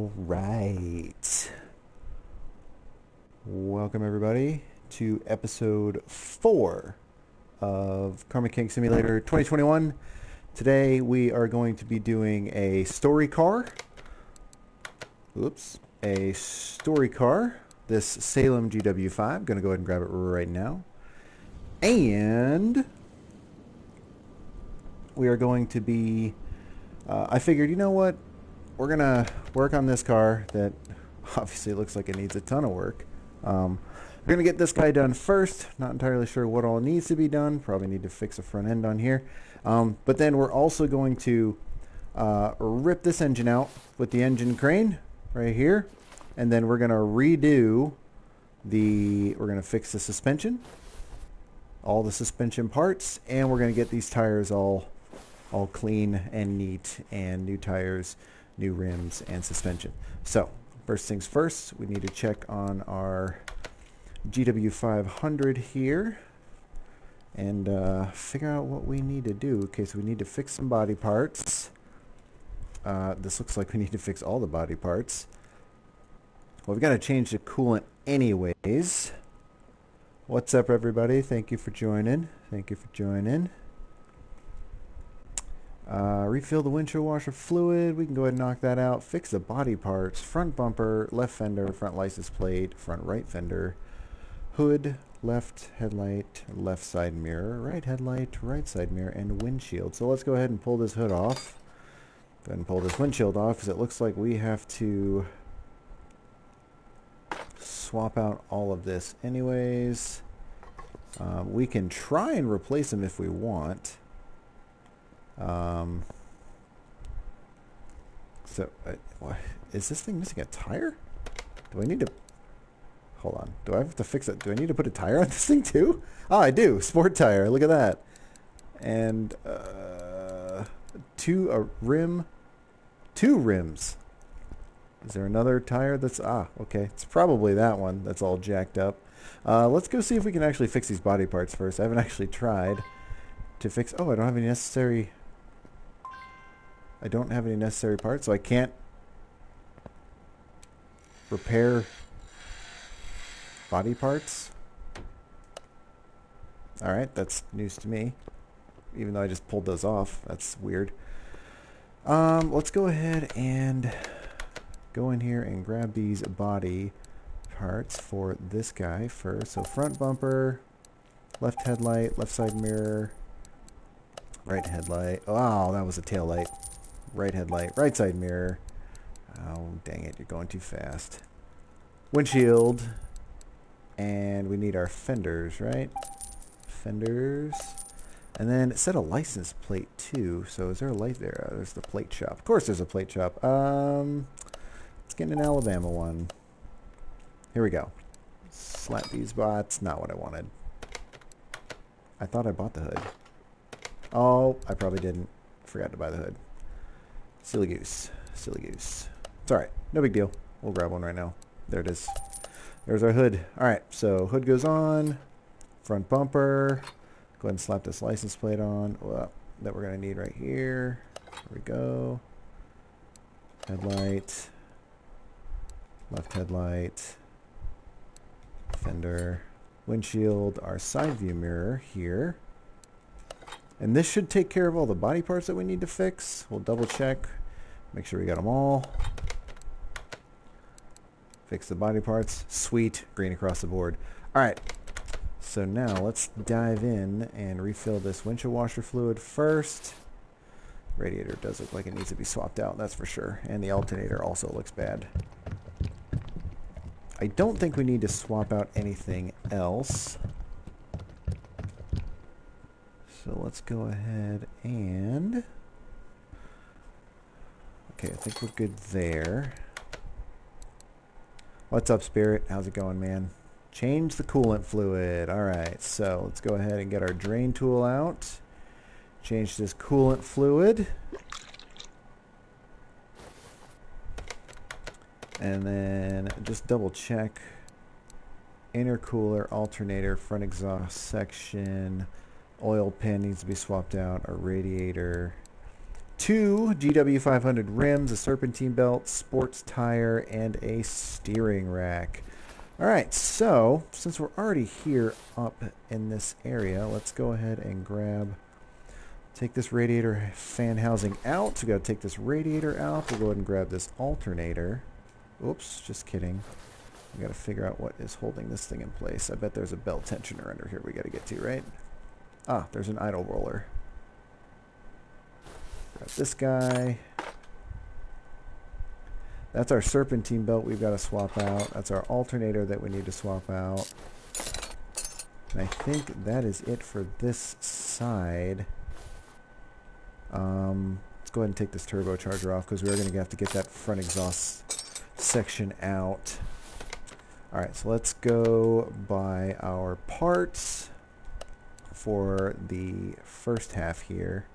All right. Welcome, everybody, to episode 4 of Car Mechanic Simulator 2021. Today, we are going to be doing a story car. A story car. This Salem GW5. Going to go ahead and grab it right now. And we are going to be... I figured, you know what? We're going to work on this car that obviously looks like it needs a ton of work. We're going to get this guy done first. Not entirely sure what all needs to be done. Probably need to fix the front end on here. But then we're also going to rip this engine out with the engine crane right here. And then we're going to redo we're going to fix the suspension, all the suspension parts, and we're going to get these tires all clean and neat, and new tires, new rims, and suspension. So first things first, we need to check on our GW500 here and figure out what we need to do. Okay, so we need to fix some body parts. This looks like we need to fix all the body parts. Well, we've got to change the coolant anyways. What's up, everybody? Thank you for joining. Refill the windshield washer fluid. We can go ahead and knock that out. Fix the body parts. Front bumper, left fender, front license plate, front right fender, hood, left headlight, left side mirror, right headlight, right side mirror, and windshield. So let's go ahead and pull this hood off. Go ahead and pull this windshield off because it looks like we have to swap out all of this anyways. We can try and replace them if we want. Is this thing missing a tire? Do I need to... Hold on. Do I have to fix it? Do I need to put a tire on this thing too? Oh, I do. Sport tire. Look at that. And, two rims. Is there another tire that's... okay. It's probably that one that's all jacked up. Let's go see if we can actually fix these body parts first. I haven't actually tried to fix... Oh, I don't have any necessary... parts, so I can't repair body parts. Alright, that's news to me. Even though I just pulled those off. That's weird. Let's go ahead and go in here and grab these body parts for this guy first. So front bumper, left headlight, left side mirror, right headlight. Oh, that was a tail light. Right headlight, right side mirror. Oh, dang it, you're going too fast. Windshield. And we need our fenders, right? Fenders. And then it said a license plate too. So is there a light there? There's the plate shop. Of course there's a plate shop. Let's get an Alabama one. Here we go. Slap these bots. Not what I wanted. I thought I bought the hood. Oh, I probably didn't. Forgot to buy the hood. Silly goose. Silly goose. It's alright. No big deal. We'll grab one right now. There it is. There's our hood. Alright, so hood goes on. Front bumper. Go ahead and slap this license plate on. Well, that we're going to need right here. There we go. Headlight. Left headlight. Fender. Windshield. Our side view mirror here. And this should take care of all the body parts that we need to fix. We'll double check. Make sure we got them all. Fix the body parts. Sweet. Green across the board. Alright. So now let's dive in and refill this windshield washer fluid first. Radiator does look like it needs to be swapped out, that's for sure. And the alternator also looks bad. I don't think we need to swap out anything else. So let's go ahead and... Okay, I think we're good there. What's up, Spirit? How's it going, man? Change the coolant fluid. Alright, so let's go ahead and get our drain tool out. Change this coolant fluid. And then just double check. Intercooler, alternator, front exhaust section. Oil pan needs to be swapped out. Our radiator. 2 GW500 rims, a serpentine belt, sports tire, and a steering rack. Alright, so since we're already here up in this area, let's go ahead and take this radiator fan housing out. So we got to take this radiator out. We'll go ahead and grab this alternator. Oops, just kidding. We got to figure out what is holding this thing in place. I bet there's a belt tensioner under here we got to get to, right? Ah, there's an idle roller. Grab this guy. That's our serpentine belt we've got to swap out. That's our alternator that we need to swap out. And I think that is it for this side. Let's go ahead and take this turbocharger off because we're going to have to get that front exhaust section out. Alright, so let's go by our parts for the first half here.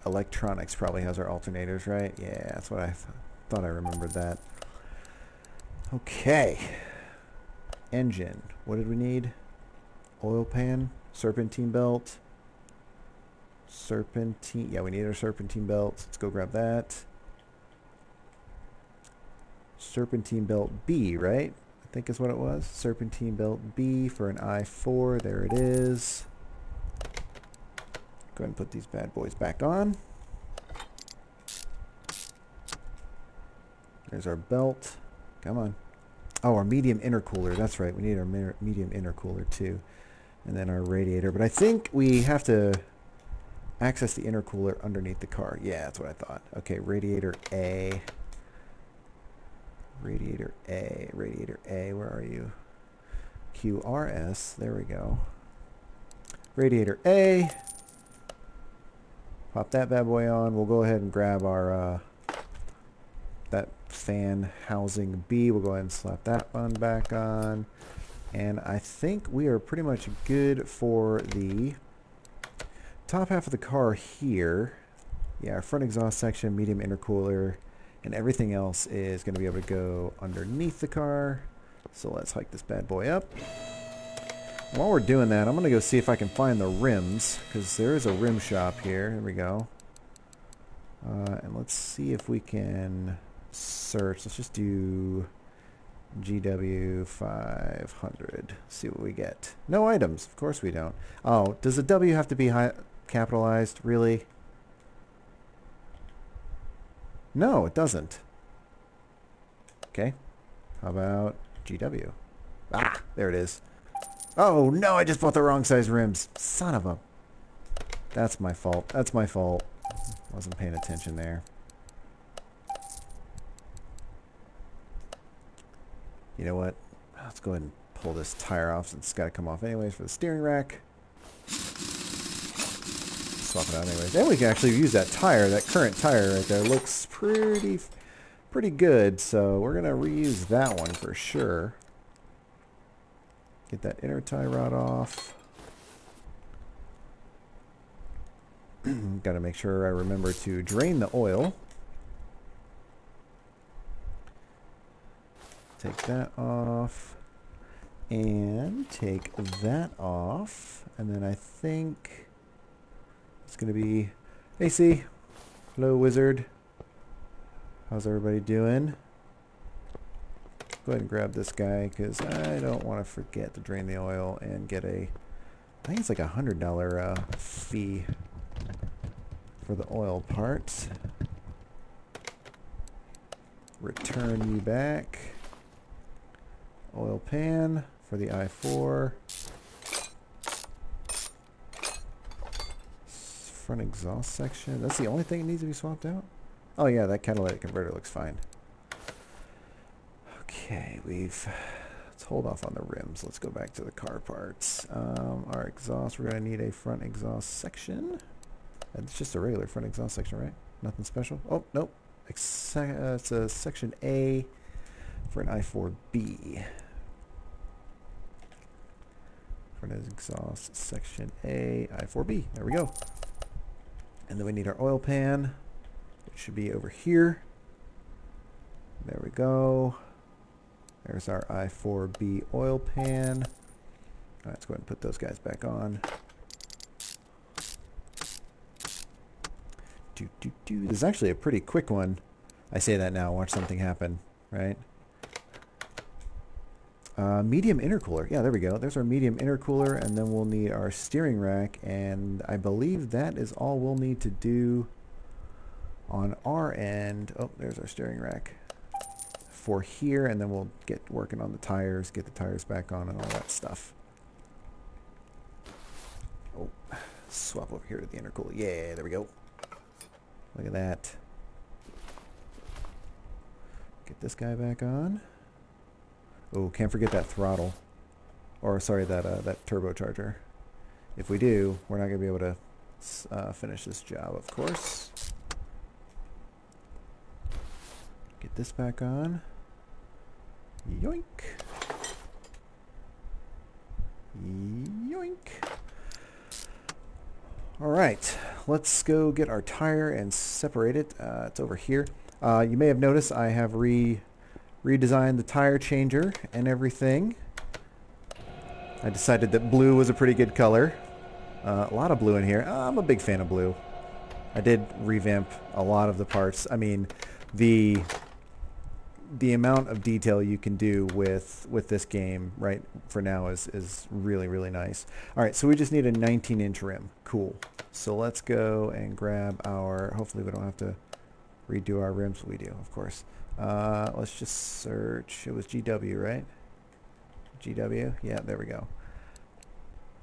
Electronics probably has our alternators, right? Yeah, that's what I thought I remembered that. Okay. Engine. What did we need? Oil pan, serpentine belt. Serpentine. Yeah, we need our serpentine belt. Let's go grab that. Serpentine belt B, right? I think is what it was. Serpentine belt B for an I4. There it is. Go ahead and put these bad boys back on. There's our belt. Come on. Oh, our medium intercooler. That's right. We need our medium intercooler too. And then our radiator. But I think we have to access the intercooler underneath the car. Yeah, that's what I thought. Okay, radiator A. Radiator A. Radiator A. Where are you? QRS. There we go. Radiator A. Pop that bad boy on. We'll go ahead and grab our that fan housing B. We'll go ahead and slap that one back on. And I think we are pretty much good for the top half of the car here. Yeah, our front exhaust section, medium intercooler, and everything else is going to be able to go underneath the car. So let's hike this bad boy up. While we're doing that, I'm going to go see if I can find the rims, because there is a rim shop here. Here we go. And let's see if we can search. Let's just do GW500. See what we get. No items. Of course we don't. Oh, does the W have to be capitalized? Really? No, it doesn't. Okay. How about GW? Ah, there it is. Oh, no, I just bought the wrong size rims. Son of a... That's my fault. That's my fault. Wasn't paying attention there. You know what? Let's go ahead and pull this tire off since it's got to come off anyways for the steering rack. Swap it out anyways. And we can actually use that tire, that current tire right there. Looks pretty good, so we're going to reuse that one for sure. Get that inner tie rod off. Got to make sure I remember to drain the oil. Take that off. And take that off. And then I think it's going to be... Hey, C. Hello, wizard. How's everybody doing? Go ahead and grab this guy because I don't want to forget to drain the oil and get a... I think it's like $100 fee for the oil parts. Return you back. Oil pan for the I4. Front exhaust section. That's the only thing that needs to be swapped out? Oh yeah, that catalytic converter looks fine. Okay, let's hold off on the rims. Let's go back to the car parts. Our exhaust, we're going to need a front exhaust section. It's just a regular front exhaust section, right? Nothing special. Oh, nope. It's a section A for an I4B. Front exhaust section A, I4B. There we go. And then we need our oil pan, which should be over here. There we go. There's our I4B oil pan. All right, let's go ahead and put those guys back on. This is actually a pretty quick one. I say that now. Watch something happen, right? Medium intercooler. Yeah, there we go. There's our medium intercooler, and then we'll need our steering rack, and I believe that is all we'll need to do on our end. Oh, there's our steering rack for here, and then we'll get working on the tires, get the tires back on and all that stuff. Oh, swap over here to the intercooler. Yeah, there we go. Look at that. Get this guy back on. Oh, can't forget that throttle. Or, sorry, that turbocharger. If we do, we're not going to be able to finish this job, of course. Get this back on. Yoink. Yoink. Alright, let's go get our tire and separate it. It's over here. You may have noticed I have redesigned the tire changer and everything. I decided that blue was a pretty good color. A lot of blue in here. I'm a big fan of blue. I did revamp a lot of the parts. I mean, the amount of detail you can do with this game right for now is really, really nice. Alright, so we just need a 19-inch rim. Cool. So let's go and grab our... Hopefully we don't have to redo our rims. We do, of course. Let's just search. It was GW, right? GW? Yeah, there we go.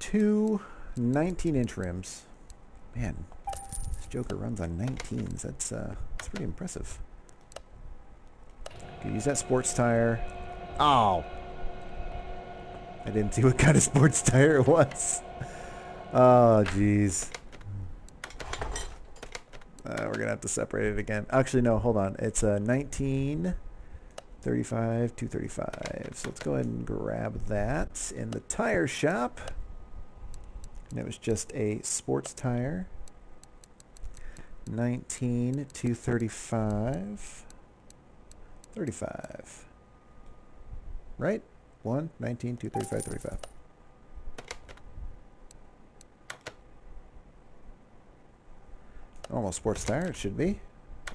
2 19-inch rims. Man, this Joker runs on 19s. That's pretty impressive. Okay, use that sports tire. Oh! I didn't see what kind of sports tire it was. Oh, jeez. We're going to have to separate it again. Actually, no, hold on. It's a 1935 235. So let's go ahead and grab that in the tire shop. And it was just a sports tire. 19 235 35. Right? 1 19 235 35. Almost sports tire, it should be.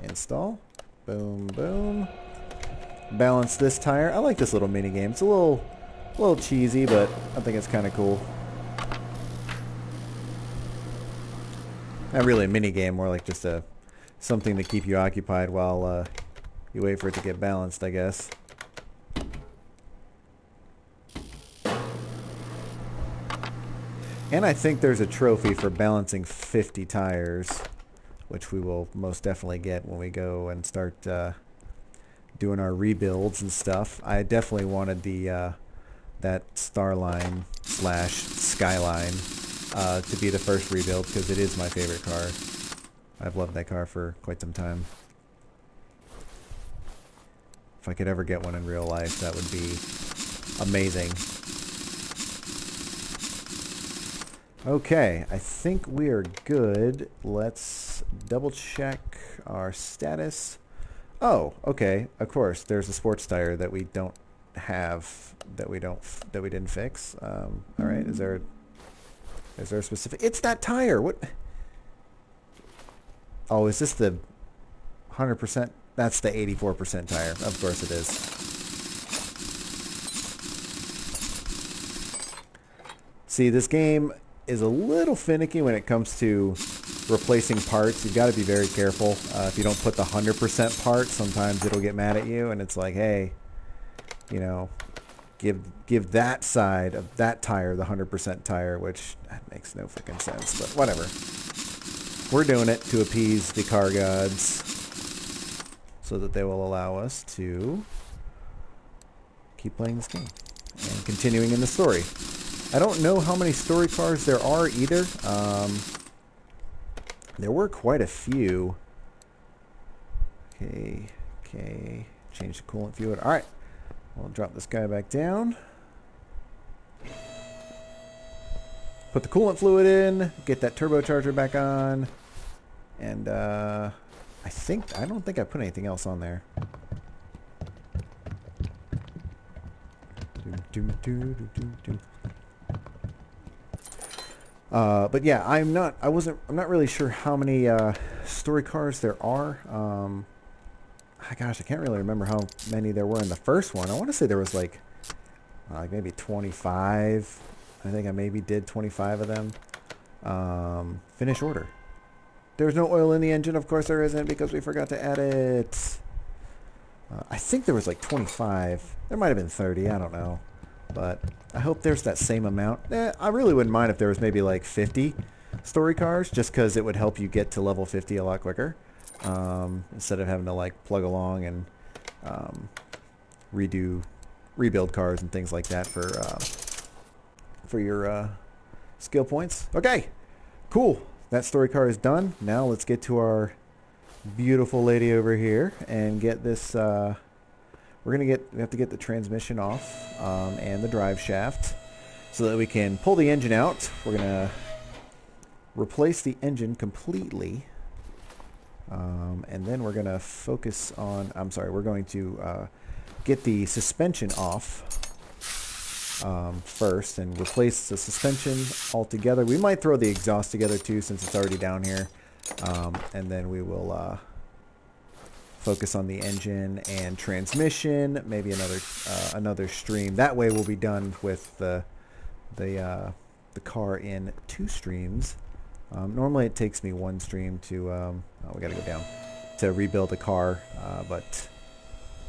Install. Boom, boom. Balance this tire. I like this little mini game. It's a little cheesy, but I think it's kind of cool. Not really a mini game, more like just something to keep you occupied while you wait for it to get balanced, I guess. And I think there's a trophy for balancing 50 tires, which we will most definitely get when we go and start doing our rebuilds and stuff. I definitely wanted that Starline / Skyline to be the first rebuild because it is my favorite car. I've loved that car for quite some time. If I could ever get one in real life, that would be amazing. Okay, I think we are good. Let's double check our status. Oh, okay. Of course, there's a sports tire that we don't have, that we didn't fix. All right, is there a specific? It's that tire. What? Oh, is this the 100%? That's the 84% tire. Of course it is. See, this game is a little finicky when it comes to replacing parts. You've got to be very careful. If you don't put the 100% part, sometimes it'll get mad at you, and it's like, hey, you know, give that side of that tire the 100% tire, which makes no freaking sense, but whatever. We're doing it to appease the car gods so that they will allow us to keep playing this game and continuing in the story. I don't know how many story cars there are either. There were quite a few. Okay. Change the coolant fluid. Alright. We'll drop this guy back down. Put the coolant fluid in. Get that turbocharger back on. And I don't think I put anything else on there. But yeah, I'm not really sure how many story cars there are. Gosh, I can't really remember how many there were in the first one. I want to say there was like maybe 25. I think I maybe did 25 of them. Finish order. There's no oil in the engine. Of course there isn't, because we forgot to add it. I think there was like 25. There might have been 30. I don't know. But I hope there's that same amount. I really wouldn't mind if there was maybe like 50 story cars, just because it would help you get to level 50 a lot quicker. Instead of having to like plug along and rebuild cars and things like that for your skill points. Okay, cool. That story car is done. Now let's get to our beautiful lady over here and get this. We have to get the transmission off and the drive shaft so that we can pull the engine out. We're gonna replace the engine completely. And then we're going to focus on, we're going to get the suspension off first and replace the suspension altogether. We might throw the exhaust together too, since it's already down here. And then we will focus on the engine and transmission, maybe another stream. That way we'll be done with the car in 2 streams. Normally it takes me 1 stream to, we gotta go down, to rebuild the car, but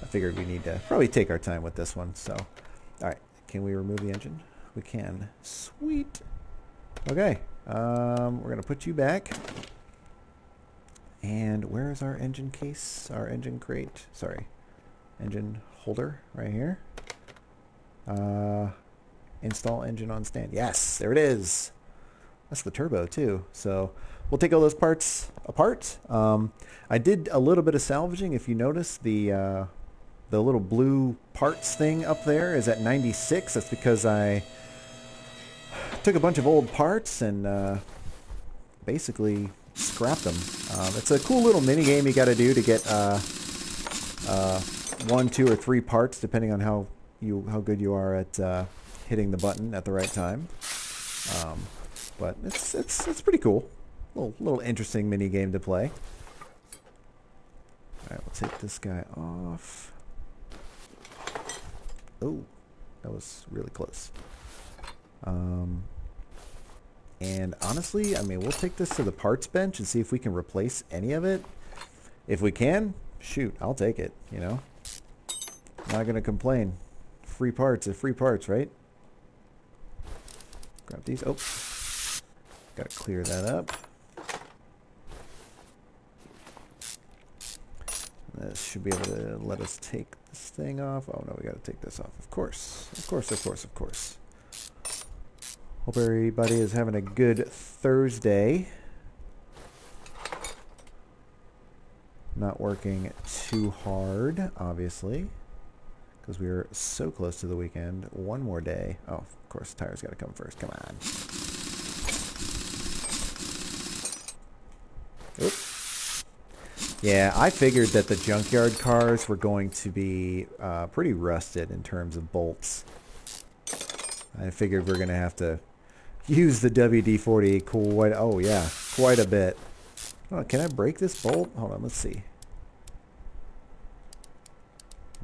I figured we need to probably take our time with this one, so. Alright, can we remove the engine? We can. Sweet. Okay, we're gonna put you back. And where is our engine case? Our engine crate? Sorry. Engine holder right here. Install engine on stand. Yes, there it is. That's the turbo too. So we'll take all those parts apart. I did a little bit of salvaging. If you notice, the little blue parts thing up there is at 96. That's because I took a bunch of old parts and basically scrapped them. It's a cool little mini game you got to do to get 1, 2, or 3 parts, depending on how good you are at hitting the button at the right time. But it's pretty cool. Little interesting mini game to play. All right, we'll take this guy off. Oh, that was really close. And honestly, I mean, we'll take this to the parts bench and see if we can replace any of it. If we can, shoot, I'll take it, you know. Not gonna complain. Free parts are free parts, right? Grab these. Oh. Gotta clear that up. This should be able to let us take this thing off. Oh no, we gotta take this off. Of course. Of course, of course, of course. Hope everybody is having a good Thursday. Not working too hard, obviously, because we are so close to the weekend. One more day. Oh, of course, the tires gotta come first. Come on. Oop. Yeah, I figured that the junkyard cars were going to be pretty rusted in terms of bolts. I figured we're going to have to use the WD-40 quite a bit. Oh, can I break this bolt? Hold on, let's see.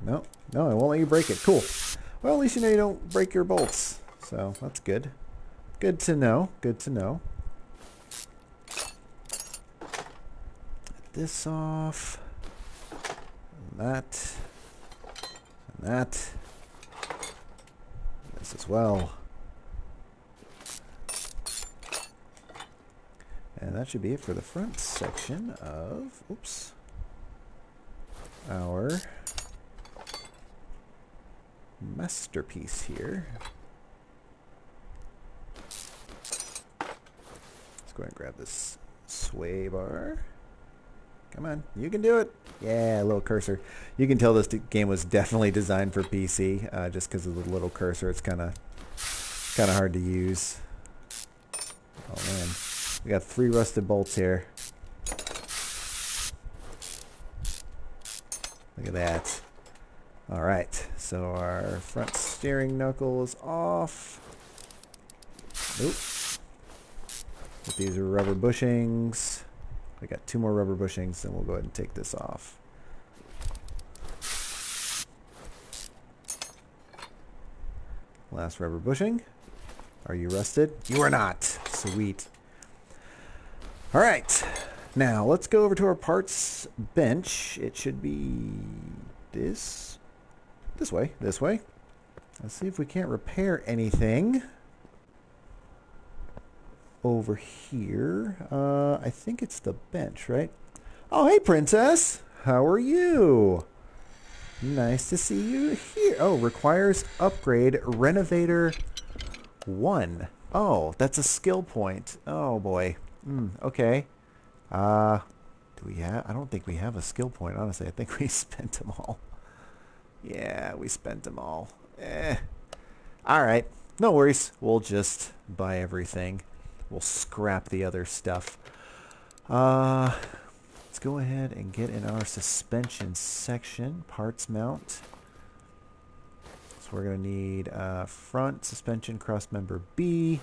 No, it won't let you break it. Cool. Well, at least you know you don't break your bolts. So, that's good. Good to know. Good to know. This off, and that, and that, this as well, and that should be it for the front section of, oops, our masterpiece here. Let's go ahead and grab this sway bar. Come on, you can do it. Yeah, a little cursor. You can tell this game was definitely designed for PC, just because of the little cursor. It's kind of hard to use. Oh man, we got 3 rusted bolts here. Look at that. All right, so our front steering knuckle is off. Nope. But these are rubber bushings. I got 2 more rubber bushings, then we'll go ahead and take this off. Last rubber bushing. Are you rusted? You are not. Sweet. All right. Now, let's go over to our parts bench. It should be this way. Let's see if we can't repair anything over here. I think it's the bench, right? Oh, hey, Princess. How are you? Nice to see you here. Oh, requires upgrade Renovator 1. Oh, that's a skill point. Oh, boy. Okay. Do we have? I don't think we have a skill point, honestly. I think we spent them all. Yeah, we spent them all. Alright. No worries. We'll just buy everything. We'll scrap the other stuff. Let's go ahead and get in our suspension section. Parts mount. So we're going to need front suspension crossmember B,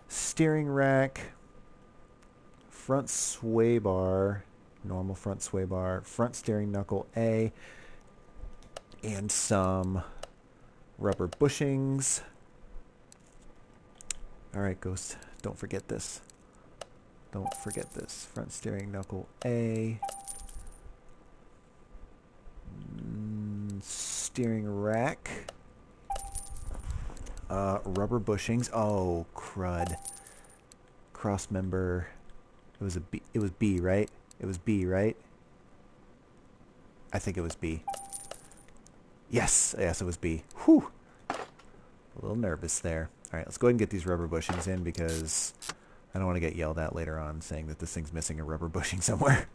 steering rack, front sway bar, normal front sway bar, front steering knuckle A, and some rubber bushings. Alright, Ghost, don't forget this. Don't forget this. Front steering knuckle A. Steering rack. Rubber bushings. Oh, crud. Crossmember. It was a B. It was B, right? It was B, right? I think it was B. Yes, yes, it was B. Whew. A little nervous there. All right, let's go ahead and get these rubber bushings in because I don't want to get yelled at later on saying that this thing's missing a rubber bushing somewhere.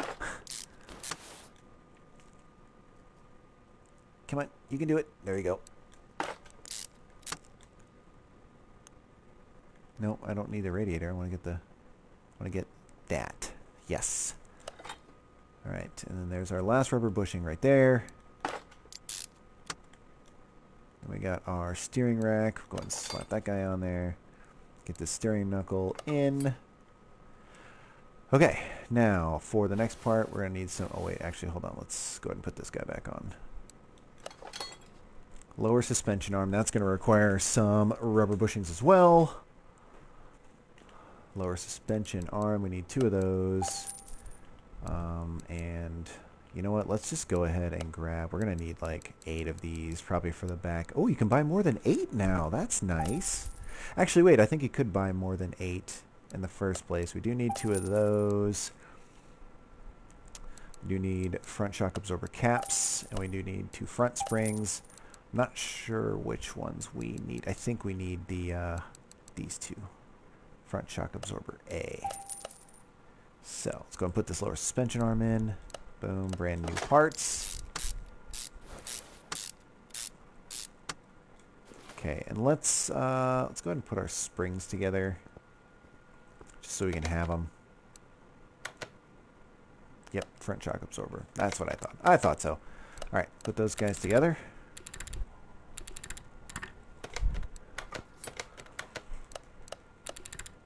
Come on, you can do it. There you go. No, I don't need the radiator. I want to get that. Yes. All right, and then there's our last rubber bushing right there. And we got our steering rack. Go ahead and slap that guy on there. Get the steering knuckle in. Okay, now for the next part, we're going to need some... Oh, wait, actually, hold on. Let's go ahead and put this guy back on. Lower suspension arm. That's going to require some rubber bushings as well. Lower suspension arm. We need 2 of those. And you know what? Let's just go ahead and grab... We're going to need like 8 of these, probably for the back. Oh, you can buy more than 8 now. That's nice. Actually, wait. I think you could buy more than 8 in the first place. We do need 2 of those. We do need front shock absorber caps, and we do need 2 front springs. I'm not sure which ones we need. I think we need the these 2. Front shock absorber A. So let's go and put this lower suspension arm in. Boom, brand new parts. Okay, and let's go ahead and put our springs together, just so we can have them. Yep, front shock absorber. That's what I thought. I thought so. All right, put those guys together.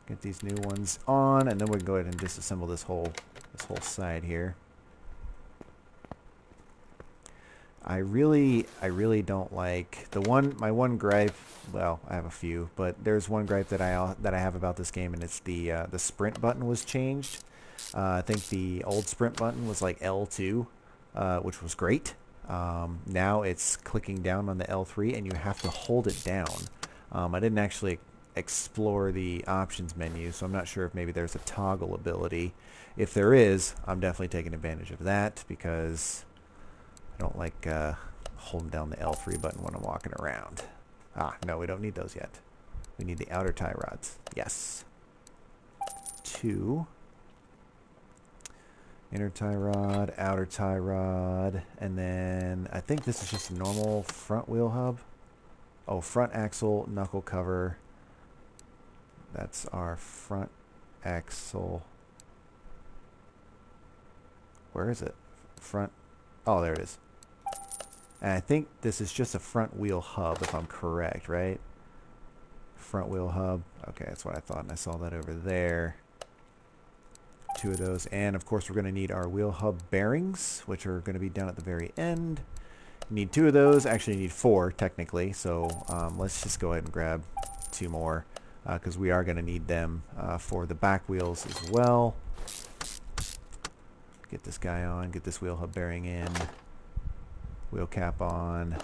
Get these new ones on, and then we can go ahead and disassemble this whole side here. I really don't like my one gripe. Well, I have a few, but there's one gripe that I have about this game, and it's the sprint button was changed. I think the old sprint button was like L2, which was great. Now it's clicking down on the L3, and you have to hold it down. I didn't actually explore the options menu, so I'm not sure if maybe there's a toggle ability. If there is, I'm definitely taking advantage of that because I don't like holding down the L3 button when I'm walking around. Ah, no, we don't need those yet. We need the outer tie rods. Yes. 2. Inner tie rod, outer tie rod, and then I think this is just a normal front wheel hub. Oh, front axle, knuckle cover. That's our front axle. Where is it? Front. Oh, there it is. And I think this is just a front wheel hub, if I'm correct, right? Front wheel hub. Okay, that's what I thought, and I saw that over there. 2 of those. And of course we're going to need our wheel hub bearings, which are going to be down at the very end. Need 2 of those. Actually need 4 technically. So let's just go ahead and grab 2 more because we are going to need them for the back wheels as well. Get this guy on, get this wheel hub bearing in, wheel cap on,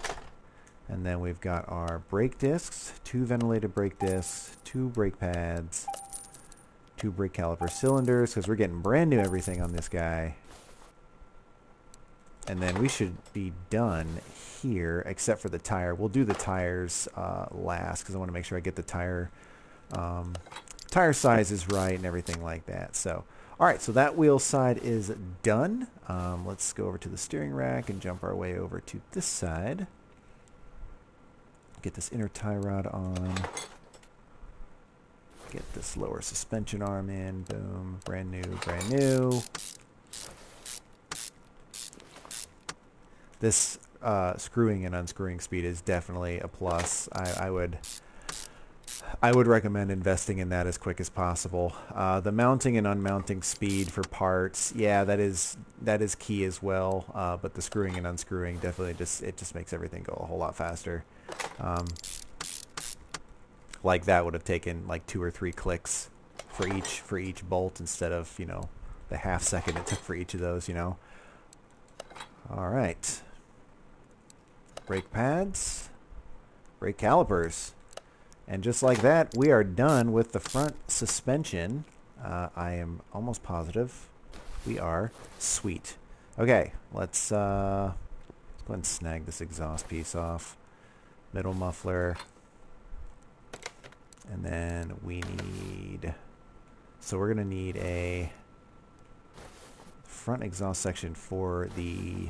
and then we've got our brake discs, 2 ventilated brake discs, 2 brake pads, 2 brake caliper cylinders, because we're getting brand new everything on this guy. And then we should be done here, except for the tire. We'll do the tires last, because I want to make sure I get the tire sizes right and everything like that. So. Alright, so that wheel side is done. Let's go over to the steering rack and jump our way over to this side. Get this inner tie rod on. Get this lower suspension arm in. Boom. Brand new, brand new. This screwing and unscrewing speed is definitely a plus. I would recommend investing in that as quick as possible. The mounting and unmounting speed for parts, yeah, that is key as well. But the screwing and unscrewing definitely just makes everything go a whole lot faster. Like that would have taken like 2 or 3 clicks for each bolt instead of, you know, the half second it took for each of those, you know. All right. Brake pads, brake calipers. And just like that, we are done with the front suspension. I am almost positive we are. Sweet. Okay, let's go ahead and snag this exhaust piece off. Middle muffler. And then we need... So we're going to need a front exhaust section for the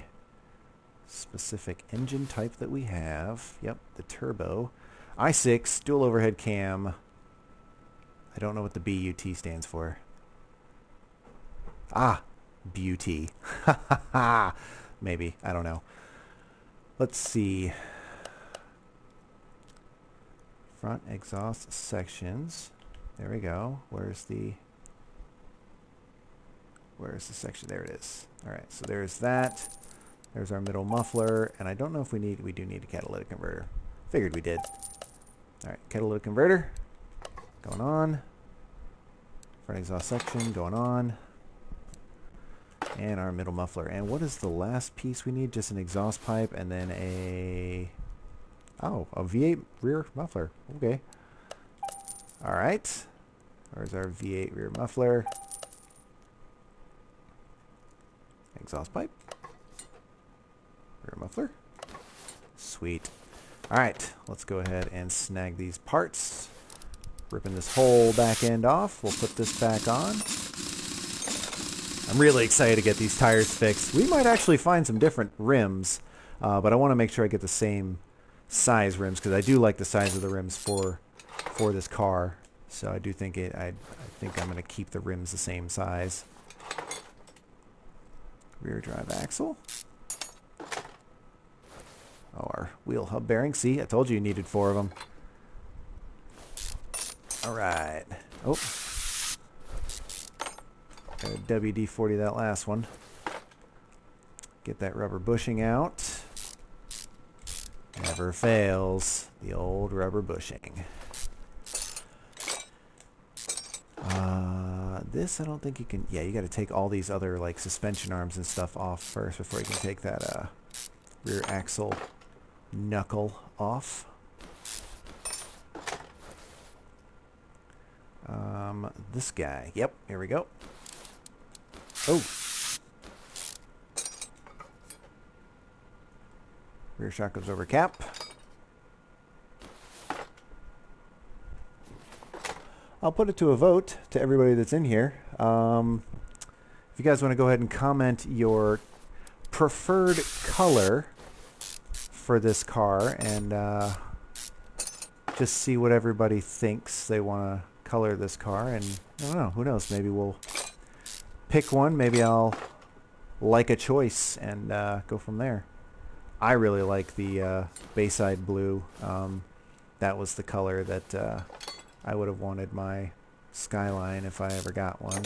specific engine type that we have. Yep, the turbo. I6, dual overhead cam. I don't know what the BUT stands for. Ah, BUT. Maybe, I don't know. Let's see. Front exhaust sections. There we go. Where's the section? There it is. All right, so there's that. There's our middle muffler, and I don't know if we do need a catalytic converter. Figured we did. All right, catalytic converter going on. Front exhaust section going on. And our middle muffler. And what is the last piece we need? Just an exhaust pipe and then a V8 rear muffler. Okay. All right. There's our V8 rear muffler. Exhaust pipe. Rear muffler. Sweet. All right, let's go ahead and snag these parts. Ripping this whole back end off. We'll put this back on. I'm really excited to get these tires fixed. We might actually find some different rims, but I want to make sure I get the same size rims because I do like the size of the rims for this car. So I do think I think I'm going to keep the rims the same size. Rear drive axle. Oh, our wheel hub bearing. See, I told you needed 4 of them. All right. Oh. Got a WD-40 that last one. Get that rubber bushing out. Never fails. The old rubber bushing. This I don't think you can... Yeah, you got to take all these other like suspension arms and stuff off first before you can take that rear axle knuckle off. This guy. Yep, here we go. Oh. Rear shock absorber cap. I'll put it to a vote to everybody that's in here. If you guys want to go ahead and comment your preferred color for this car and just see what everybody thinks they want to color this car, and I don't know, who knows, maybe we'll pick one, maybe I'll like a choice and go from there. I really like the Bayside blue. That was the color that I would have wanted my Skyline if I ever got one.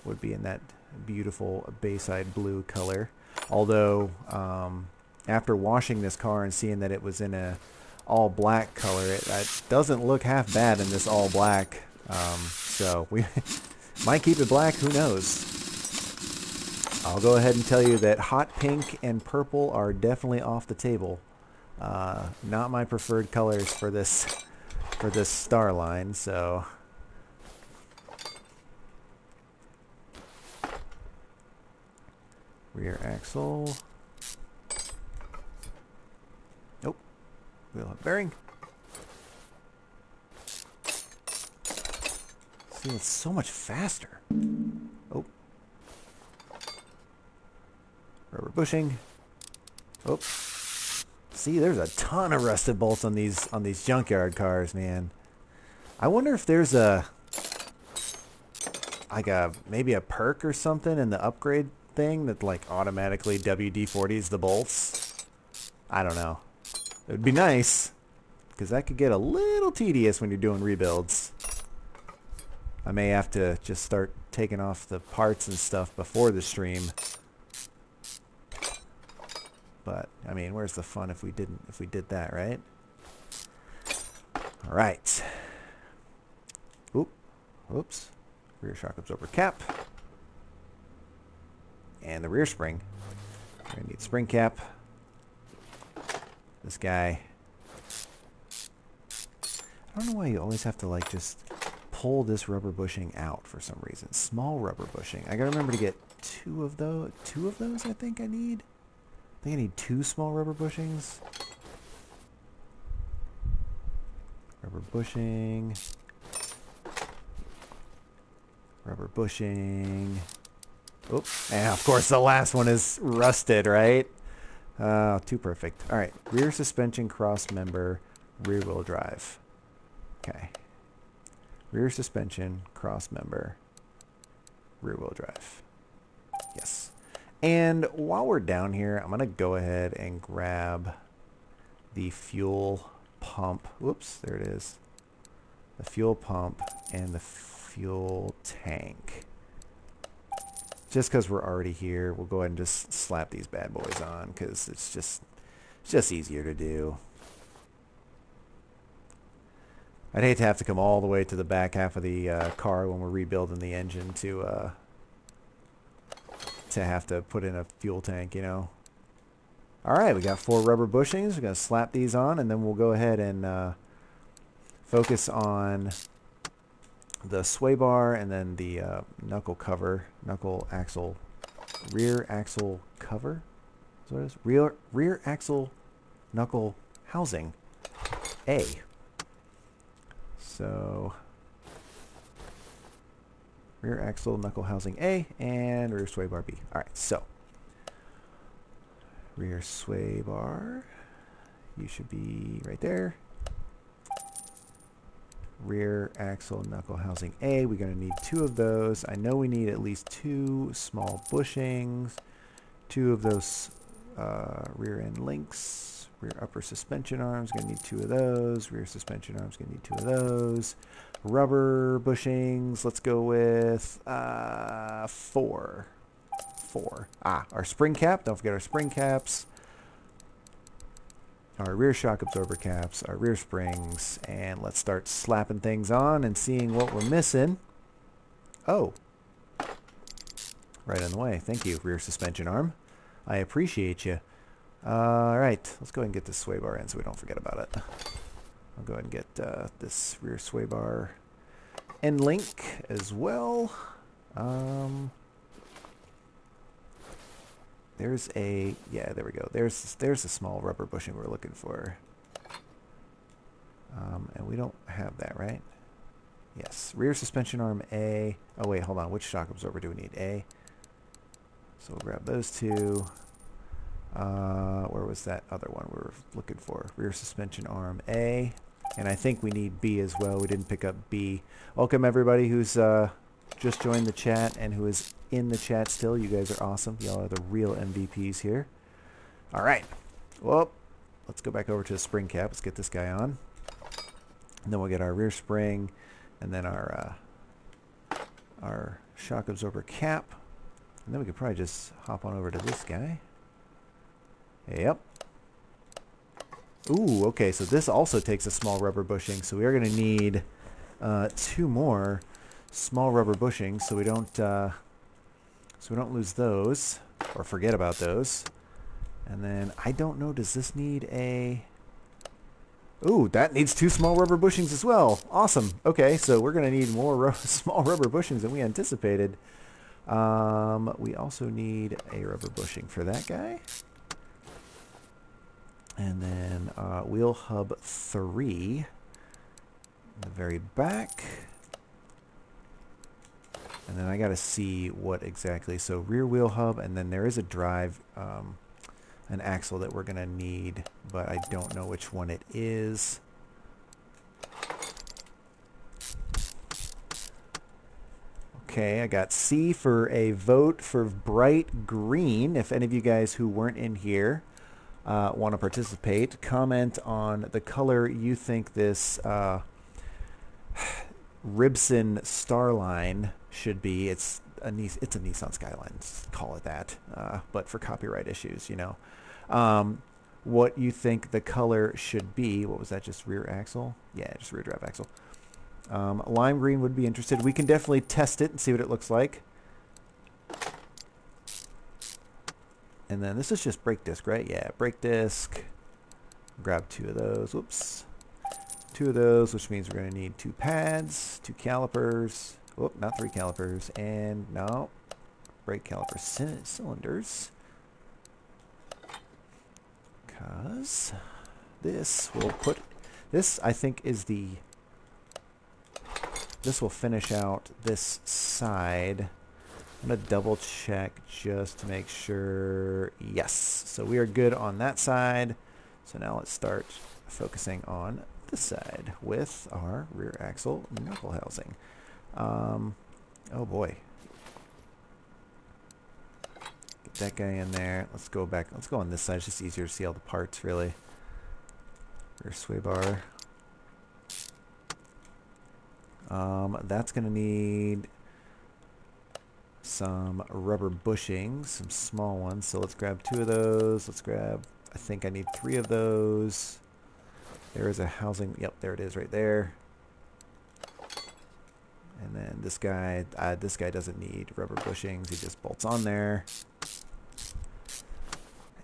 would be in that beautiful Bayside blue color. Although, after washing this car and seeing that it was in a all black color, it doesn't look half bad in this all black. So we might keep it black, who knows. I'll go ahead and tell you that hot pink and purple are definitely off the table. Not my preferred colors for this Starline, so rear axle. Nope. Wheel hub bearing. See, it's so much faster. Oh. Rubber bushing. Oh. See, there's a ton of rusted bolts on these junkyard cars, man. I wonder if there's maybe a perk or something in the upgrade thing that like automatically WD-40s the bolts. I don't know. It would be nice, because that could get a little tedious when you're doing rebuilds. I may have to just start taking off the parts and stuff before the stream. But I mean, where's the fun if we did that, right? All right. Oops. Rear shock absorber cap. And the rear spring. We're gonna need spring cap. This guy. I don't know why you always have to like just pull this rubber bushing out for some reason. Small rubber bushing. I gotta remember to get two of those. I think I need. I think I need 2 small rubber bushings. Rubber bushing. Rubber bushing. Oh, and of course the last one is rusted, right? Too perfect. All right, rear suspension cross member, rear wheel drive. Okay. Rear suspension cross member, rear wheel drive. Yes. And while we're down here, I'm going to go ahead and grab the fuel pump. Whoops, there it is. The fuel pump and the fuel tank. Just because we're already here, we'll go ahead and just slap these bad boys on because it's just easier to do. I'd hate to have to come all the way to the back half of the car when we're rebuilding the engine to have to put in a fuel tank, you know. All right, we got 4 rubber bushings. We're going to slap these on, and then we'll go ahead and focus on the sway bar and then the knuckle cover, knuckle axle, rear axle cover. That's what it is. Rear axle knuckle housing A. So rear axle knuckle housing A and rear sway bar B. All right, so rear sway bar, you should be right there. Rear axle knuckle housing A, we're going to need 2 of those. I know we need at least 2 small bushings, 2 of those rear end links. Rear upper suspension arms, going to need 2 of those. Rear suspension arms, going to need 2 of those. Rubber bushings, let's go with 4. Our spring cap, don't forget our spring caps. Our rear shock absorber caps, our rear springs, and let's start slapping things on and seeing what we're missing. Oh. Right on the way. Thank you, rear suspension arm. I appreciate you. Alright, let's go ahead and get this sway bar in so we don't forget about it. I'll go ahead and get this rear sway bar end link as well. There's a, yeah, there we go. There's a small rubber bushing we're looking for. And we don't have that, right? Yes. Rear suspension arm A. Oh, wait, hold on. Which shock absorber do we need? A. So we'll grab those 2. Where was that other one we were looking for? Rear suspension arm A. And I think we need B as well. We didn't pick up B. Welcome, everybody who's just joined the chat and who is in the chat still. You guys are awesome. Y'all are the real MVPs here. All right. Well, let's go back over to the spring cap. Let's get this guy on. And then we'll get our rear spring and then our shock absorber cap. And then we could probably just hop on over to this guy. Yep. Ooh, okay, so this also takes a small rubber bushing, so we are going to need 2 more small rubber bushings, so we don't lose those or forget about those. And then I don't know, does this need a? Ooh, that needs 2 small rubber bushings as well. Awesome. Okay, so we're going to need more small rubber bushings than we anticipated. We also need a rubber bushing for that guy. And then wheel hub 3 in the very back. And then I got to see what exactly. So rear wheel hub, and then there is a drive, an axle that we're going to need, but I don't know which one it is. Okay, I got C for a vote for bright green. If any of you guys who weren't in here want to participate, comment on the color you think this Ribson Starline should be. It's a Nissan Skyline, call it that, but for copyright issues, you know. What you think the color should be. What was that, just rear axle? Yeah, just rear drive axle. Lime green would be interested. We can definitely test it and see what it looks like. And then this is just brake disc, right? Yeah, brake disc. Grab 2 of those. Whoops. 2 of those, which means we're going to need 2 pads, 2 calipers. Whoop, not 3 calipers. And no, brake caliper cylinders. Because this will put, this I think is the, this will finish out this side. I'm going to double check just to make sure. Yes. So we are good on that side. So now let's start focusing on this side with our rear axle knuckle housing. Oh boy. Get that guy in there. Let's go back. Let's go on this side. It's just easier to see all the parts, really. Rear sway bar. That's going to need some rubber bushings, some small ones. So let's grab 2 of those. Let's grab, I think I need 3 of those. There is a housing. Yep, there it is right there. And then this guy doesn't need rubber bushings. He just bolts on there.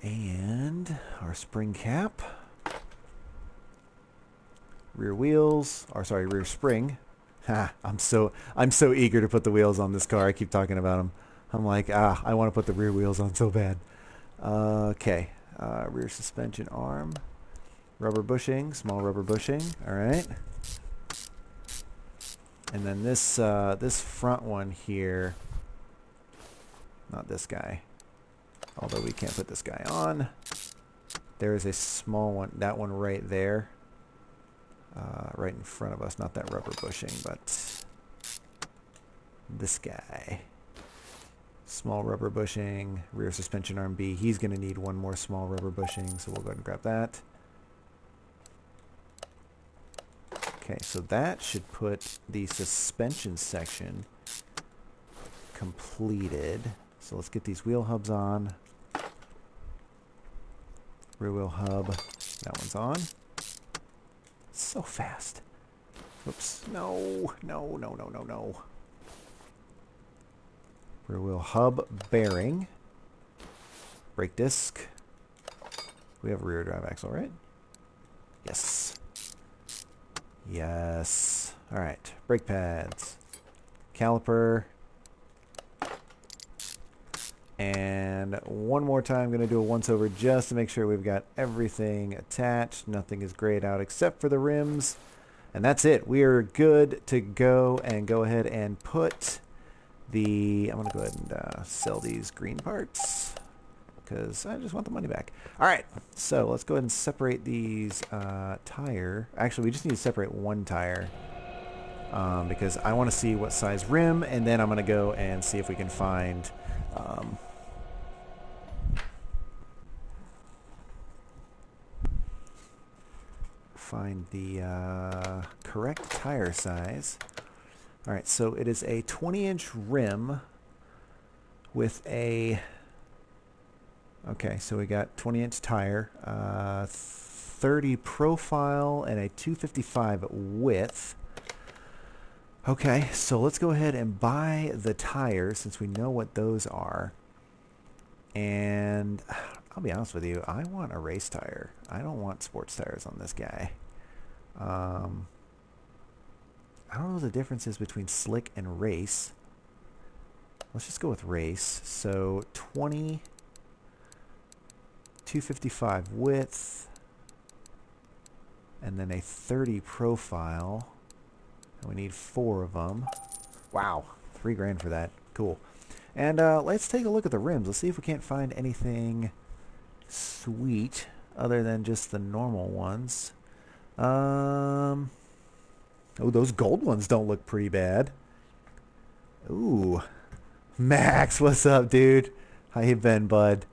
And our spring cap. Rear wheels, or sorry, rear spring. Ha, I'm so eager to put the wheels on this car. I keep talking about them. I'm like, I want to put the rear wheels on so bad. Okay, rear suspension arm, rubber bushing, small rubber bushing. All right. And then this this front one here, not this guy, although we can't put this guy on. There is a small one, that one right there. Right in front of us, not that rubber bushing, but this guy. Small rubber bushing, rear suspension arm B. He's going to need 1 more small rubber bushing, so we'll go ahead and grab that. Okay, so that should put the suspension section completed. So let's get these wheel hubs on. Rear wheel hub, that one's on. So fast. Whoops. No. Rear wheel hub bearing. Brake disc. We have a rear drive axle, right? Yes. Yes. All right. Brake pads. Caliper. And one more time, I'm going to do a once over just to make sure we've got everything attached. Nothing is grayed out except for the rims. And that's it. We are good to go, and go ahead and put the, I'm going to go ahead and sell these green parts because I just want the money back. All right, so let's go ahead and separate these tire. Actually, we just need to separate 1 tire because I want to see what size rim, and then I'm going to go and see if we can find the correct tire size. All right, so it is a 20-inch rim with a... Okay, so we got 20-inch tire, 30 profile, and a 255 width. Okay, so let's go ahead and buy the tires since we know what those are. And I'll be honest with you, I want a race tire. I don't want sports tires on this guy. I don't know what the difference is between slick and race. Let's just go with race. So 20, 255 width, and then a 30 profile. And we need 4 of them. Wow, $3 grand for that. Cool. And let's take a look at the rims. Let's see if we can't find anything sweet other than just the normal ones. Oh, those gold ones don't look pretty bad. Ooh. Max, what's up, dude? How you been, bud?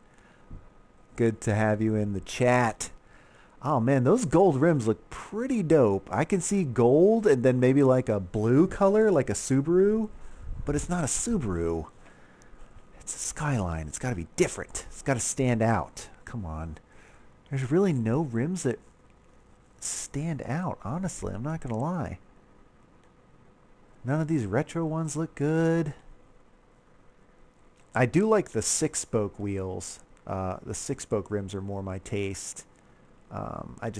Good to have you in the chat. Oh, man, those gold rims look pretty dope. I can see gold and then maybe like a blue color, like a Subaru. But it's not a Subaru. It's a Skyline. It's got to be different. It's got to stand out. Come on. There's really no rims that stand out, honestly. I'm not going to lie. None of these retro ones look good. I do like the 6-spoke wheels. The 6-spoke rims are more my taste. I'm a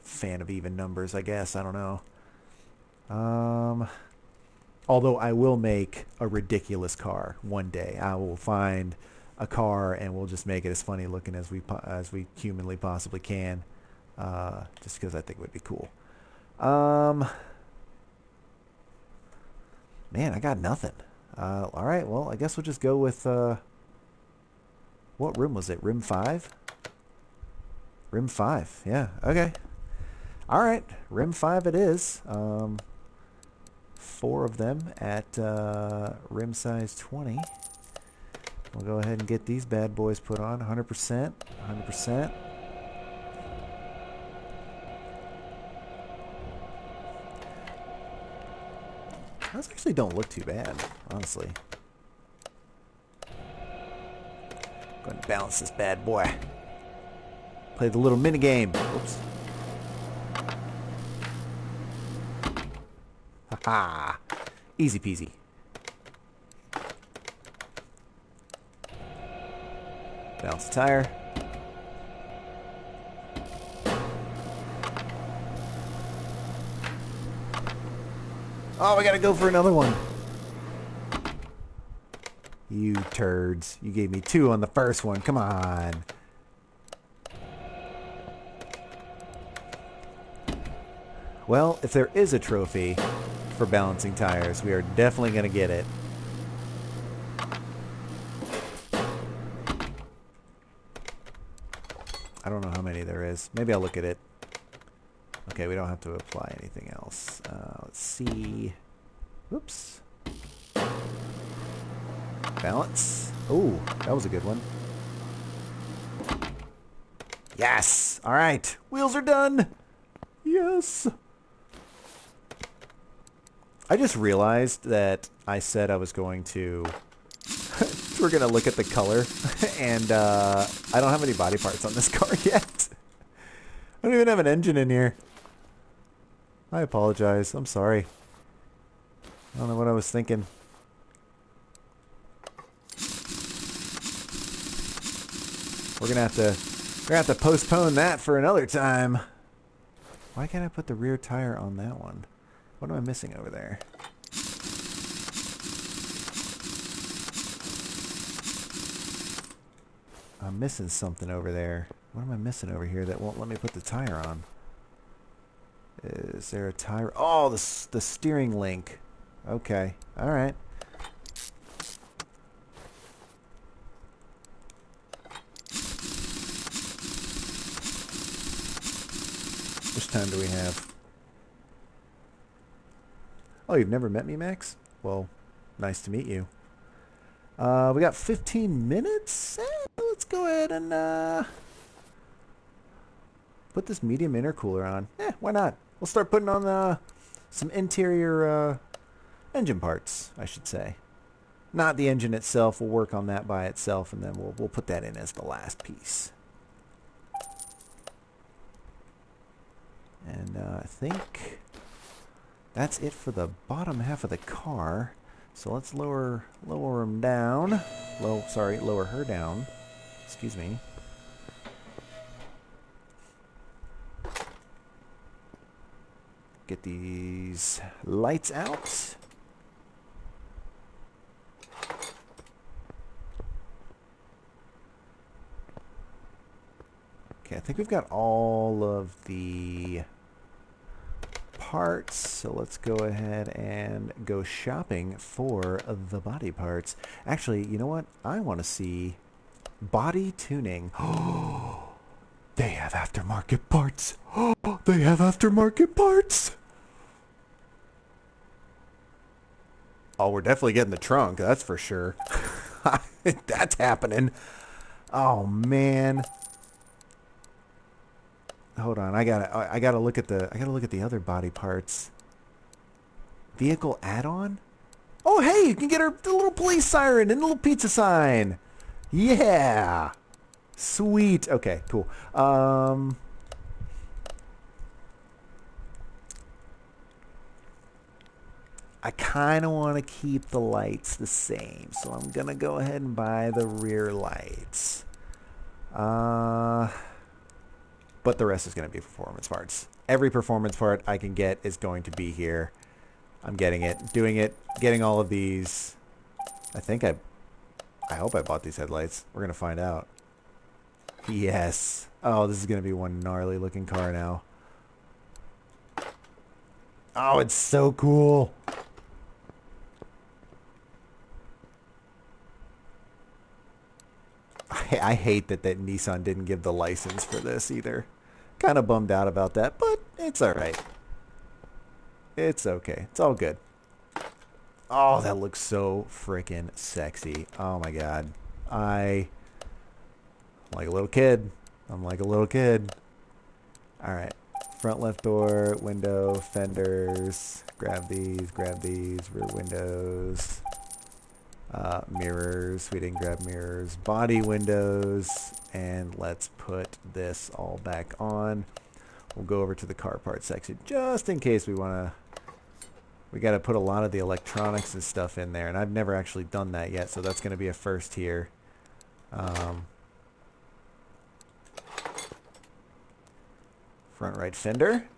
fan of even numbers, I guess. I don't know. Although I will make a ridiculous car one day. I will find a car and we'll just make it as funny looking as we humanly possibly can. Just because I think it would be cool. Man, I got nothing. All right, well, I guess we'll just go with... what rim was it? Rim 5? Rim 5, yeah, okay. All right, Rim 5 it is. 4 of them at rim size 20. We'll go ahead and get these bad boys put on. 100%, 100%. Those actually don't look too bad, honestly. Go ahead and balance this bad boy. Play the little mini game. Oops. Haha. Easy peasy. Balance the tire. Oh, we gotta go for another one. You turds. You gave me 2 on the first one. Come on. Well, if there is a trophy for balancing tires, we are definitely going to get it. I don't know how many there is. Maybe I'll look at it. Okay, we don't have to apply anything else. Let's see. Oops. Balance. Oh, that was a good one. Yes! All right. Wheels are done. Yes. I just realized that I said I was going to... we're going to look at the color. And I don't have any body parts on this car yet. I don't even have an engine in here. I apologize. I'm sorry. I don't know what I was thinking. We're gonna have to postpone that for another time. Why can't I put the rear tire on that one? What am I missing over there? I'm missing something over there. What am I missing over here that won't let me put the tire on? Is there a tire? Oh, the steering link. Okay. All right. Which time do we have? Oh, you've never met me, Max? Well, nice to meet you. We got 15 minutes? Let's go ahead and put this medium intercooler on. Why not? We'll start putting on some interior engine parts, I should say. Not the engine itself. We'll work on that by itself, and then we'll put that in as the last piece. And I think that's it for the bottom half of the car. So let's lower him down. Lower her down. Excuse me. Get these lights out. Okay, I think we've got all of the parts, so let's go ahead and go shopping for the body parts. Actually, you know what? I want to see body tuning. Oh, they have aftermarket parts. Oh, they have aftermarket parts. Oh, we're definitely getting the trunk, that's for sure. That's happening. Oh man. Hold on, I gotta look at the other body parts. Vehicle add-on? Oh hey, you can get the little police siren and the little pizza sign. Yeah. Sweet. Okay, cool. I kind of want to keep the lights the same, so I'm gonna go ahead and buy the rear lights. But the rest is going to be performance parts. Every performance part I can get is going to be here. I'm getting it, doing it, getting all of these. I hope I bought these headlights. We're going to find out. Yes. Oh, this is going to be one gnarly looking car now. Oh, it's so cool. I hate that Nissan didn't give the license for this either. Kind of bummed out about that, but it's alright. It's okay. It's all good. Oh, that looks so freaking sexy. Oh my god. I'm like a little kid. I'm like a little kid. Alright. Front left door, window, fenders. Grab these, rear windows. Mirrors. We didn't grab mirrors. Body windows. And let's put this all back on. We'll go over to the car parts section just in case we got to put a lot of the electronics and stuff in there. And I've never actually done that yet, so that's going to be a first here. Front right fender.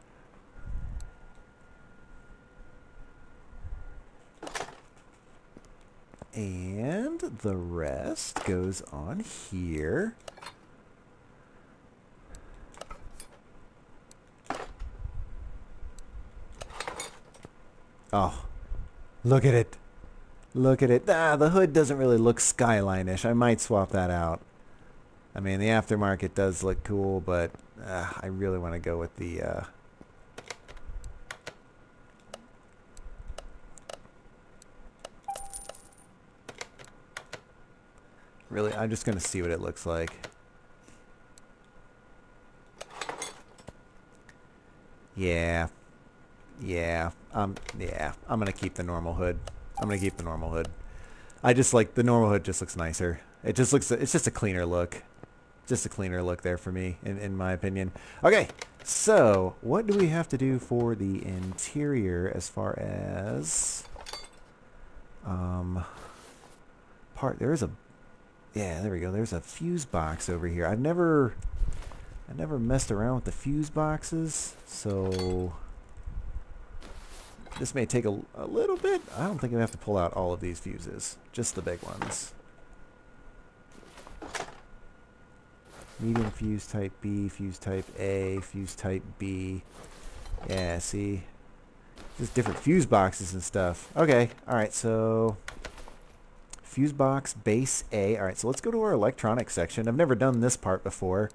And the rest goes on here. Oh, look at it. Look at it. Ah, the hood doesn't really look Skyline-ish. I might swap that out. I mean, the aftermarket does look cool, but I really want to go with the... Really, I'm just going to see what it looks like. Yeah. Yeah. I'm going to keep the normal hood. I'm going to keep the normal hood. I just like the normal hood just looks nicer. It's just a cleaner look. Just a cleaner look there for me, in my opinion. Okay, so what do we have to do for the interior as far as part? There is a... Yeah, there we go. There's a fuse box over here. I never messed around with the fuse boxes, so this may take a little bit. I don't think I have to pull out all of these fuses, just the big ones. Medium fuse type B, fuse type A, fuse type B. Yeah, see? Just different fuse boxes and stuff. Okay, alright, so... Fuse box, base A. Alright, so let's go to our electronics section. I've never done this part before.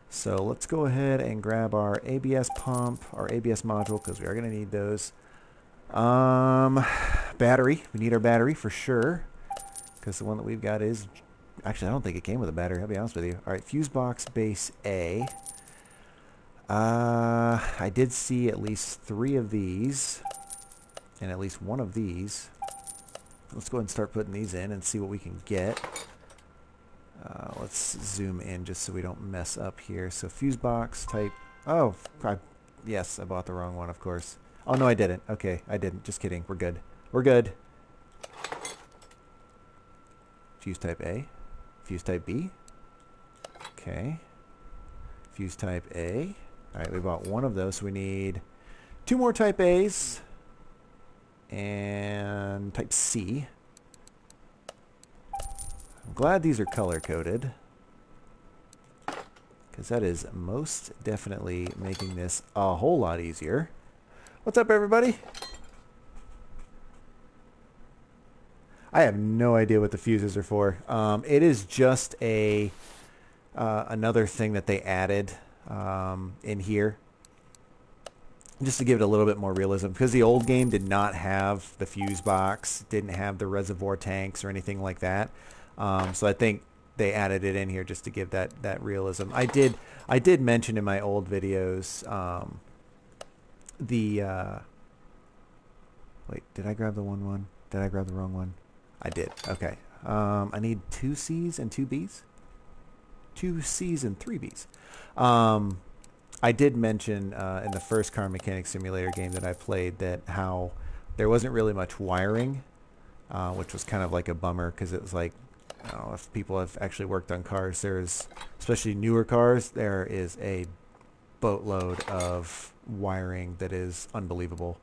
So let's go ahead and grab our ABS pump, our ABS module, because we are going to need those. Battery. We need our battery for sure, because the one that we've got is... Actually, I don't think it came with a battery, I'll be honest with you. Alright, fuse box, base A. I did see at least 3 of these. and at least one of these. Let's go ahead and start putting these in and see what we can get. Let's zoom in just so we don't mess up here. So fuse box type. Oh, yes, I bought the wrong one, of course. Oh, no, I didn't. Okay, I didn't. Just kidding. We're good. We're good. Fuse type A. Fuse type B. Okay. Fuse type A. All right, we bought one of those, so we need 2 more type A's and type C. I'm glad these are color-coded, because that is most definitely making this a whole lot easier. What's up, everybody? I have no idea what the fuses are for. It is just a another thing that they added in here, just to give it a little bit more realism, because the old game did not have the fuse box, didn't have the reservoir tanks or anything like that. So I think they added it in here just to give that realism. I did mention in my old videos wait, did I grab the one? Did I grab the wrong one? I did. Okay. I need 2 C's and 2 B's. 2 C's and 3 B's. I did mention in the first Car Mechanic Simulator game that I played that how there wasn't really much wiring, which was kind of like a bummer, because it was like, I don't know if people have actually worked on cars, there's, especially newer cars, there is a boatload of wiring that is unbelievable,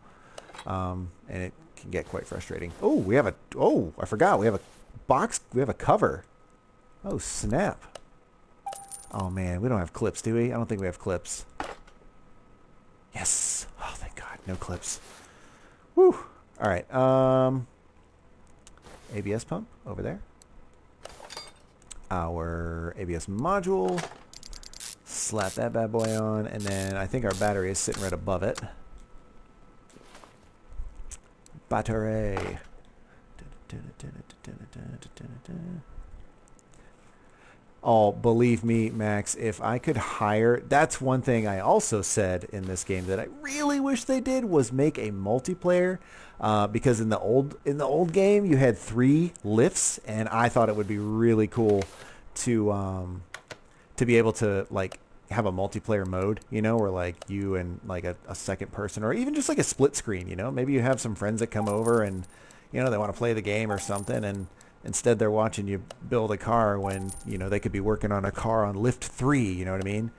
and it can get quite frustrating. Oh, we have I forgot, we have a box, we have a cover. Oh, snap. Oh man, we don't have clips, do we? I don't think we have clips. Yes. Oh, thank God, no clips. Woo. All right. ABS pump over there. Our ABS module. Slap that bad boy on, and then I think our battery is sitting right above it. Battery. Oh, believe me, Max, if I could hire... That's one thing I also said in this game that I really wish they did, was make a multiplayer. Because in the old game, you had 3 lifts, and I thought it would be really cool to be able to, like, have a multiplayer mode, you know, where, like, you and, like, a second person, or even just, like, a split screen, you know? Maybe you have some friends that come over and, you know, they want to play the game or something, and instead they're watching you build a car when, you know, they could be working on a car on lift 3, you know what I mean?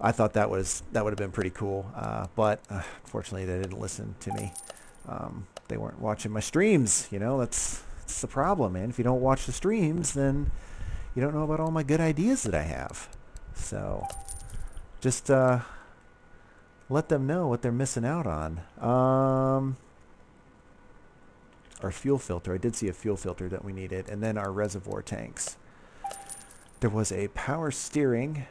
I thought that would have been pretty cool, but unfortunately they didn't listen to me. They weren't watching my streams, you know, that's the problem, man. If you don't watch the streams, then you don't know about all my good ideas that I have. So just let them know what they're missing out on. Our fuel filter. I did see a fuel filter that we needed. And then our reservoir tanks. There was a power steering.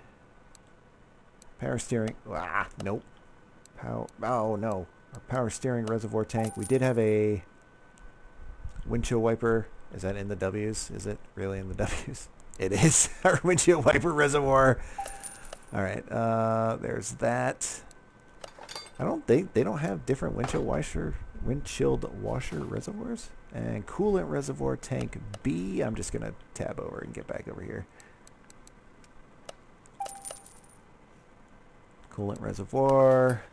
Power steering. Ah, nope. Oh, no. Our power steering reservoir tank. We did have a windshield wiper. Is that in the W's? Is it really in the W's? It is. Our windshield wiper reservoir. All right. There's that. I don't think they don't have different windshield washer reservoirs. And coolant reservoir tank B. I'm just gonna tab over and get back over here. Coolant reservoir.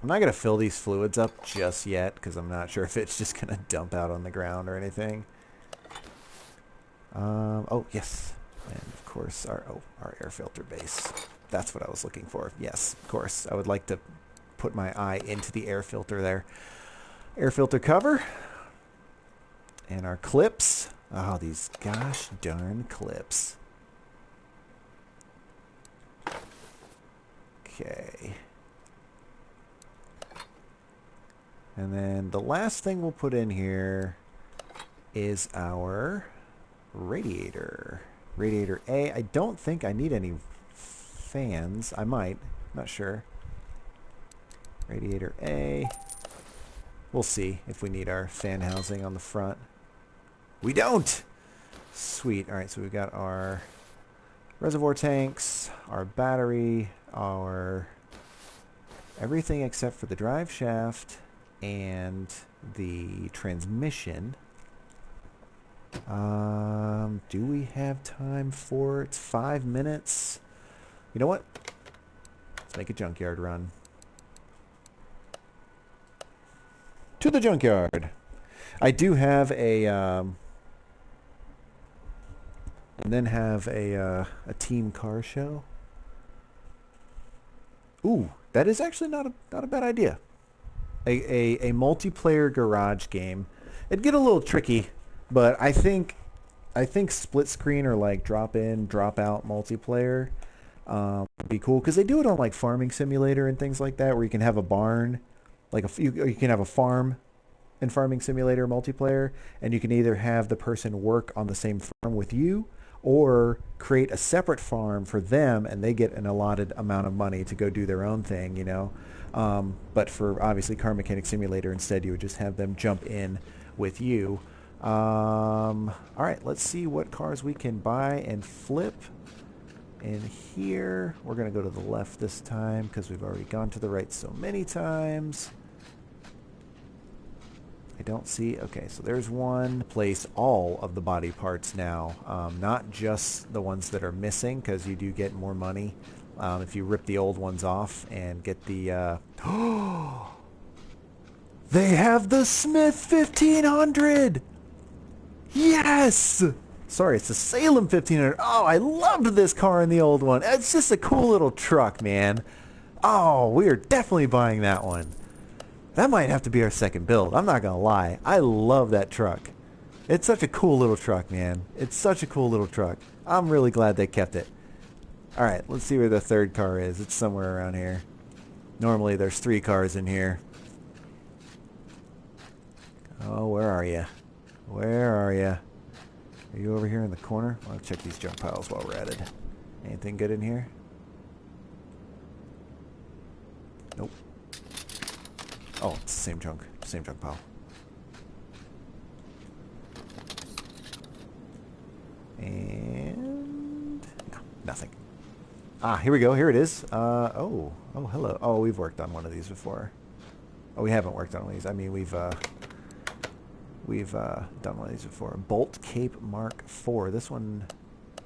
I'm not gonna fill these fluids up just yet because I'm not sure if it's just gonna dump out on the ground or anything. Oh yes, and of course our air filter base. That's what I was looking for. Yes, of course. I would like to put my eye into the air filter there. Air filter cover. And our clips. Oh, these gosh darn clips. Okay. And then the last thing we'll put in here is our radiator. Radiator A. I don't think I need any fans. I might. Not sure. Radiator A. We'll see if we need our fan housing on the front. We don't! Sweet. Alright, so we've got our reservoir tanks, our battery, our everything except for the drive shaft and the transmission. Do we have time for... It's 5 minutes. You know what? Let's make a junkyard run. To the junkyard. I do have a... and then have a team car show. Ooh, that is actually not a bad idea. A multiplayer garage game. It'd get a little tricky, but I think split screen or like drop in, drop out multiplayer would be cool, because they do it on like Farming Simulator and things like that, where you can have a barn, like you can have a farm in Farming Simulator multiplayer, and you can either have the person work on the same farm with you, or create a separate farm for them, and they get an allotted amount of money to go do their own thing, you know. But for obviously Car Mechanic Simulator, instead you would just have them jump in with you. All right, let's see what cars we can buy and flip. In here, we're going to go to the left this time because we've already gone to the right so many times. I don't see... Okay, so there's one. Place all of the body parts now, not just the ones that are missing, because you do get more money if you rip the old ones off and get the... They have the Smith 1500! Yes! Sorry, it's the Salem 1500. Oh, I loved this car in the old one. It's just a cool little truck, man. Oh, we are definitely buying that one. That might have to be our second build. I'm not going to lie. I love that truck. It's such a cool little truck, man. It's such a cool little truck. I'm really glad they kept it. All right, let's see where the third car is. It's somewhere around here. Normally there's 3 cars in here. Oh, where are you? Where are you? Are you over here in the corner? I'll check these junk piles while we're at it. Anything good in here? Nope. Oh, it's the same junk pile. And no, nothing. Ah, here we go. Here it is. Oh, hello. Oh, we've worked on one of these before. Oh, we haven't worked on one of these. I mean, we've done one of these before. Bolt Cape Mark IV. This one,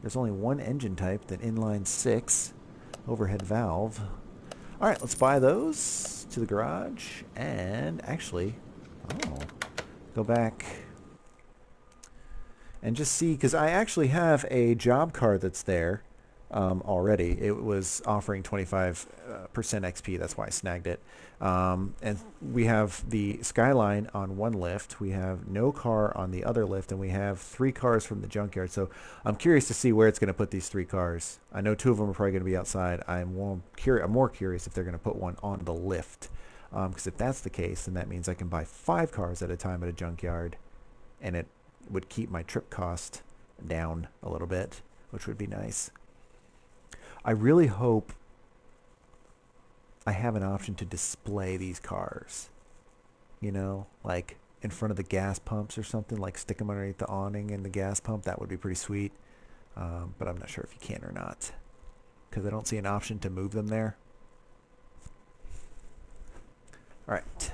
there's only one engine type, that inline 6 overhead valve. All right, let's buy those to the garage, and actually, go back and just see, because I actually have a job car that's there already. It was offering 25% XP, that's why I snagged it. And we have the Skyline on one lift, we have no car on the other lift, and we have 3 cars from the junkyard. So I'm curious to see where it's going to put these 3 cars. I know 2 of them are probably going to be outside. I'm more curious if they're going to put one on the lift. Because if that's the case, then that means I can buy 5 cars at a time at a junkyard, and it would keep my trip cost down a little bit, which would be nice. I really hope I have an option to display these cars, you know, like in front of the gas pumps or something, like stick them underneath the awning in the gas pump. That would be pretty sweet, but I'm not sure if you can or not, because I don't see an option to move them there. All right.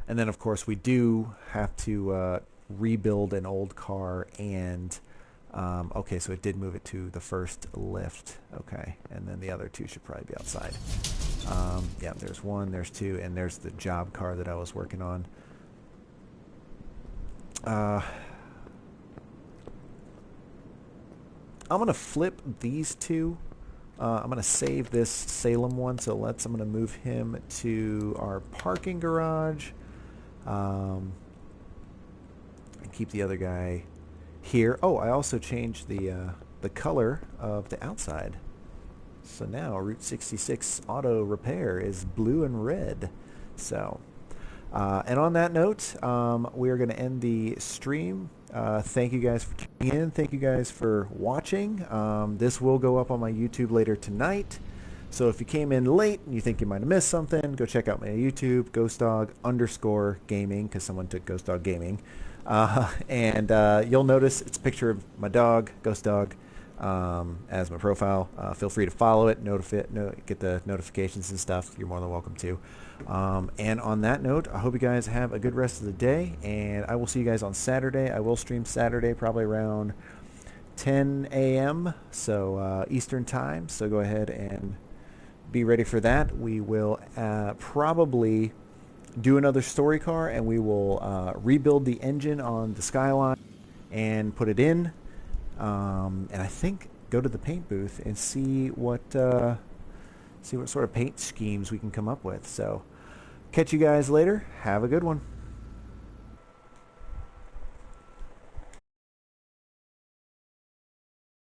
And then, of course, we do have to rebuild an old car, and okay, so it did move it to the first lift. Okay, and then the other 2 should probably be outside. Yeah, there's 1, there's 2, and there's the job car that I was working on. I'm going to flip these 2. I'm going to save this Salem one, so I'm going to move him to our parking garage. And keep the other guy here. Oh, I also changed the color of the outside. So now Route 66 Auto Repair is blue and red. So, and on that note, we are going to end the stream. Thank you guys for tuning in. Thank you guys for watching. This will go up on my YouTube later tonight. So if you came in late and you think you might have missed something, go check out my YouTube, ghostdog_gaming, because someone took Ghost Dog Gaming. And you'll notice it's a picture of my dog, Ghost Dog. as my profile. Feel free to follow it, get the notifications and stuff. You're more than welcome to. And on that note, I hope you guys have a good rest of the day, and I will see you guys on Saturday. I will stream Saturday probably around 10 a.m. so Eastern time. So go ahead and be ready for that. We will probably do another story car, and we will rebuild the engine on the Skyline and put it in. And I think go to the paint booth and see what sort of paint schemes we can come up with. So catch you guys later. Have a good one.